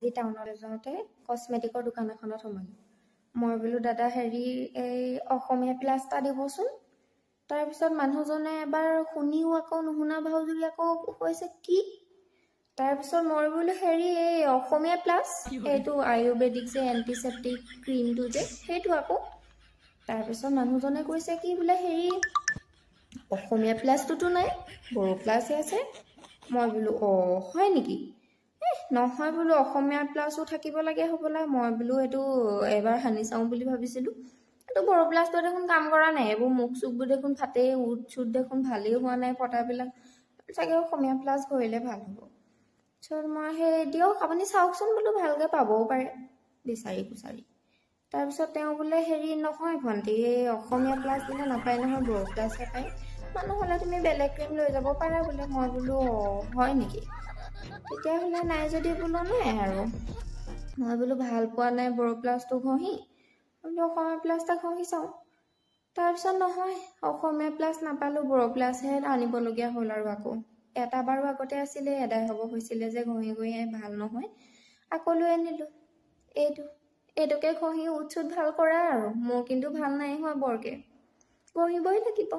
এই টাউনলৈ যাওঁতে কসমেটিকৰ দোকান এখনত সোমালো মই বোলো দাদা হেৰি এই অসমীয়া প্লাষ্টাৰ দিবচোন তাৰপিছত মানুহজনে এবাৰ শুনিও আকৌ নুশুনা ভাওজুৰি আকৌ কৈছে কি তাৰপিছত মই বোলো হেৰি এই অসমীয়া প্লাছ এইটো আয়ুৰ্বেদিক যে এণ্টিছেপ্টিক ক্ৰীমটো যে সেইটো আকৌ তাৰপিছত মানুহজনে কৈছে কি বোলে হেৰি অসমীয়া প্লাছটোতো নাই বড়ো প্লাছহে আছে মই বোলো হয় নেকি নহয় বোলো অসমীয়া প্লাছো থাকিব লাগে হ'বলা মই বোলো এইটো এবাৰ সানি চাওঁ বুলি ভাবিছিলোঁ এইটো বড়ো প্লাছটো দেখোন কাম কৰা নাই এইবোৰ মুখ চুখবোৰ দেখোন ফাটেই উঠ চুট দেখোন ভালেই হোৱা নাই পতাবিলাক চাগে অসমীয়া প্লাছ ঘৰিলে ভাল হ'ব চল মই সেই দিয়ক আপুনি চাওকচোন বোলো ভালকৈ পাবও পাৰে বিচাৰি কুচাৰি তাৰপিছত তেওঁ বোলে হেৰি নহয় ভণ্টি এই অসমীয়া প্লাছ বোলে নাপায় নহয় বড়ো প্লাছহে পায় নহ'লে তুমি বেলেগ ক্ৰীম লৈ যাব পাৰা বোলে মই বোলো হয় নেকি তেতিয়াহ'লে নাই যদি বোলো নাই আৰু মই বোলো ভাল পোৱা নাই বড়ো প্লাছটো ঘঁহি বোলো অসমীয়া প্লাছ এটা ঘঁহি চাওঁ তাৰপিছত নহয় অসমীয়া প্লাছ নাপালোঁ বড়ো প্লাছহে আনিবলগীয়া হ'ল আৰু আকৌ এটা বাৰু আগতে আছিলে এদাই হ'ব হৈছিলে যে ঘঁহি ঘঁহি ভাল নহয় আকৌ লৈ আনিলোঁ এইটোকে ঘঁহি উঠ চুট ভাল কৰা আৰু মোৰ কিন্তু ভাল নাই হোৱা বৰকে ঘঁহিবই লাগিব